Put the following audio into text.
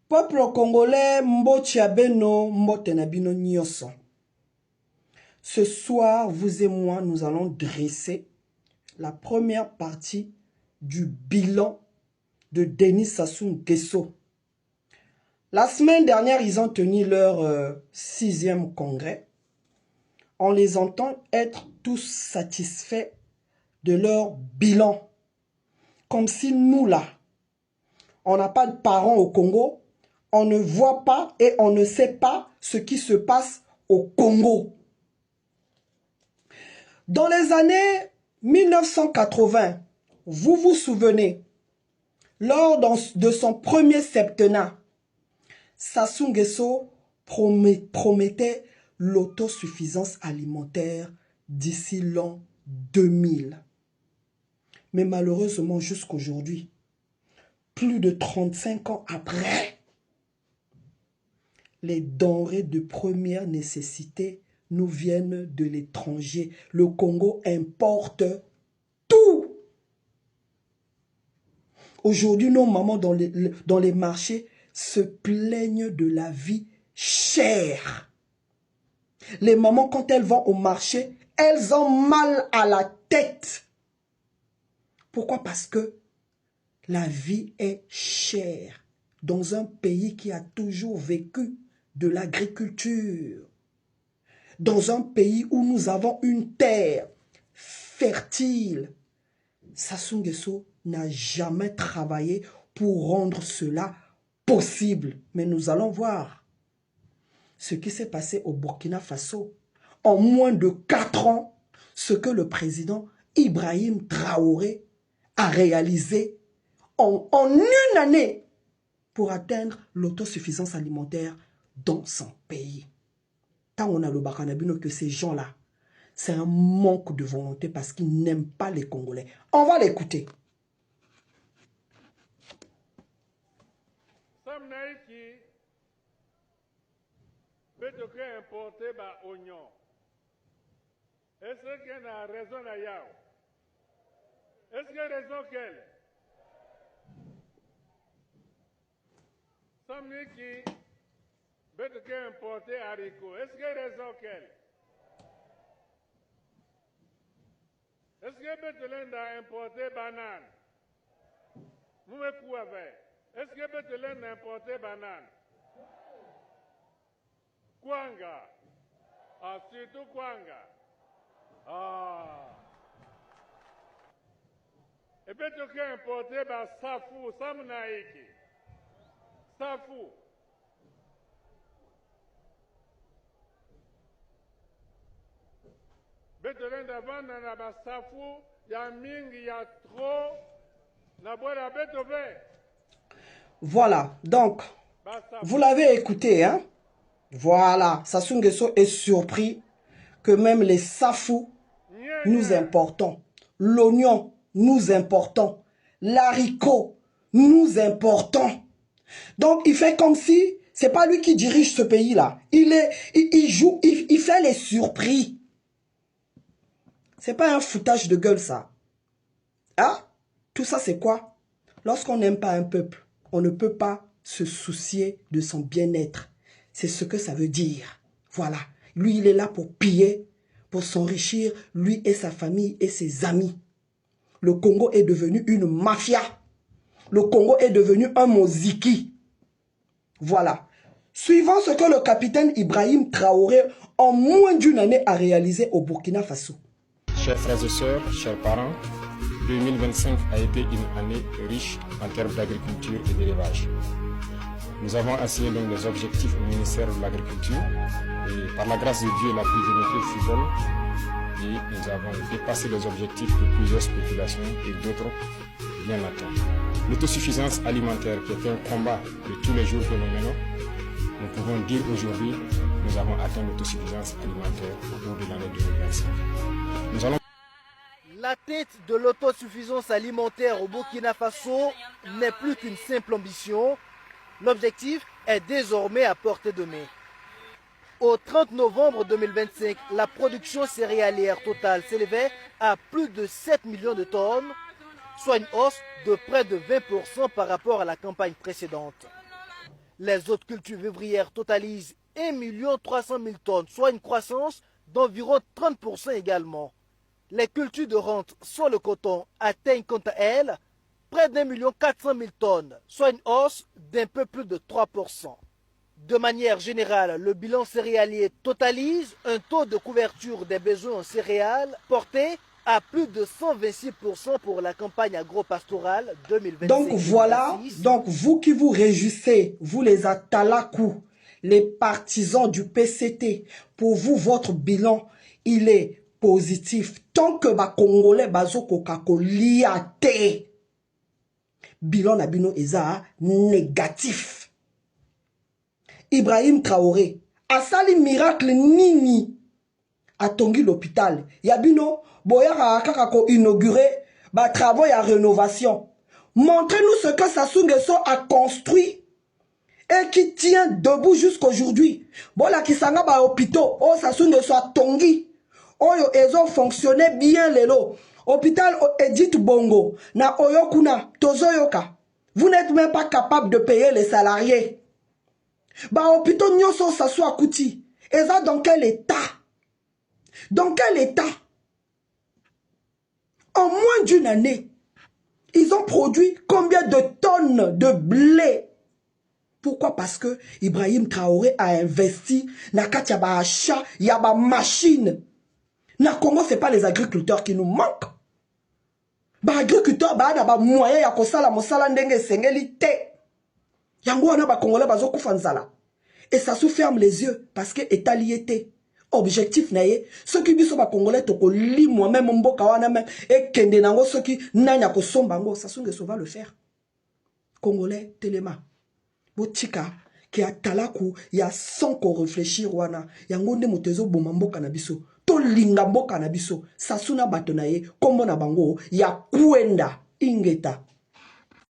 Peuple congolais, Mbotiabeno, Mbotenabino Nyoso. Ce soir, vous et moi, nous allons dresser la première partie du bilan de Denis Sassou Nguesso. La semaine dernière, ils ont tenu leur 6e congrès. On les entend être tous satisfaits de leur bilan. Comme si nous, là, on n'a pas de parents au Congo, on ne voit pas et on ne sait pas ce qui se passe au Congo. Dans les années 1980, vous vous souvenez, lors de son premier septennat, Sassou Nguesso promettait l'autosuffisance alimentaire d'ici l'an 2000. Mais malheureusement, jusqu'aujourd'hui, plus de 35 ans après, les denrées de première nécessité nous viennent de l'étranger. Le Congo importe tout. Aujourd'hui, nos mamans dans les marchés se plaignent de la vie chère. Les mamans, quand elles vont au marché, elles ont mal à la tête. Pourquoi? Parce que la vie est chère dans un pays qui a toujours vécu de l'agriculture. Dans un pays où nous avons une terre fertile. Sassou Nguesso n'a jamais travaillé pour rendre cela possible. Mais nous allons voir ce qui s'est passé au Burkina Faso. En moins de 4 ans, ce que le président Ibrahim Traoré a réalisé en une année pour atteindre l'autosuffisance alimentaire dans son pays. Tant on a le bakanabino que ces gens-là, c'est un manque de volonté parce qu'ils n'aiment pas les Congolais. On va l'écouter. Sam Naïki peut importer des oignons. Est-ce qu'il a raison à Yao? Est-ce qu'il a raison qu'elle? Sam Naïki peut importer haricots. Est-ce qu'il a raison qu'elle? Est-ce que Bethlehem a importé banane? Vous me pouvez. Est-ce que Bethlehem a importé banane? Kwanga. Ah, surtout Kwanga. Ah. Et Bethlehem a importé Safou, Samnaïki. Safou. Bethlehem d'avant, on a Safou, il y a Ming, il y a trop. Voilà, donc, vous l'avez écouté, hein? Voilà, Sassou Nguesso est surpris que même les safou, nous importons. L'oignon, nous importons. L'haricot, nous importons. Donc, il fait comme si c'est pas lui qui dirige ce pays-là. Il joue, il fait les surpris. C'est pas un foutage de gueule, ça. Hein? Tout ça, c'est quoi? Lorsqu'on n'aime pas un peuple, on ne peut pas se soucier de son bien-être. C'est ce que ça veut dire. Voilà. Lui, il est là pour piller, pour s'enrichir, lui et sa famille et ses amis. Le Congo est devenu une mafia. Le Congo est devenu un moziki. Voilà. Suivant ce que le capitaine Ibrahim Traoré, en moins d'une année, a réalisé au Burkina Faso. Chers frères et sœurs, chers parents, 2025 a été une année riche en termes d'agriculture et d'élevage. Nous avons assigné donc des objectifs au ministère de l'Agriculture et par la grâce de Dieu, la primauté fut bonne et nous avons dépassé les objectifs de plusieurs spéculations et d'autres bien atteints. L'autosuffisance alimentaire qui est un combat de tous les jours que nous menons, nous pouvons dire aujourd'hui que nous avons atteint l'autosuffisance alimentaire au cours de l'année 2025. Nous allons... La tête de l'autosuffisance alimentaire au Burkina Faso n'est plus qu'une simple ambition. L'objectif est désormais à portée de main. Au 30 novembre 2025, la production céréalière totale s'élevait à plus de 7 millions de tonnes, soit une hausse de près de 20% par rapport à la campagne précédente. Les autres cultures vivrières totalisent 1 300 000 tonnes, soit une croissance d'environ 30% également. Les cultures de rente, soit le coton, atteignent quant à elles près d'1 400 000 tonnes, soit une hausse d'un peu plus de 3%. De manière générale, le bilan céréalier totalise un taux de couverture des besoins en céréales porté à plus de 126% pour la campagne agro-pastorale 2025. Donc voilà, donc vous qui vous réjouissez, vous les Atalakou, les partisans du PCT, pour vous, votre bilan, il est positif. Tant que les Congolais bazoko kako liate, bilan nabino eza négatif. Ibrahim Traoré, asali miracle nini a tongi l'hôpital. Yabino, boya kakako inauguré, ba travaux ya rénovation. Montrez-nous ce que Sassou Nguesso a construit et qui tient debout jusqu'aujourd'hui. Bon la kisanga ba hôpitaux, oh Sassou Nguesso a tongi. Oh yo ezo fonctionné bien lelo. Hôpital Edith Bongo, na oyokuna, tozoyoka. Vous n'êtes même pas capable de payer les salariés. Bah hôpitaux nyoso Sassou Akouti. Et ça dans quel état? Dans quel état? En moins d'une année, ils ont produit combien de tonnes de blé? Pourquoi? Parce que Ibrahim Traoré a investi na kat yaba achat, yaba machine. Na Congo, ce n'est pas les agriculteurs qui nous manquent. Ba agriculteurs ba na ba moyen ya kosala mosala ndenge sengeli te. Yango wana ba Congolais bazo kufanzala. Et ça se ferme les yeux parce que état lié te. Objectif naye, ceux qui biso ba Congolais toko li moi-même mboka wana même et kende nango ceux qui nanya ko sombango, Sassou Nguesso va le faire. Congolais telema. Botika qui a talaku ya sans qu'on réfléchir wana, yango nde motezo boma mboka na biso. To linga mboka na biso, Sassou na bato naye kombo na bango ya kwenda ingeta.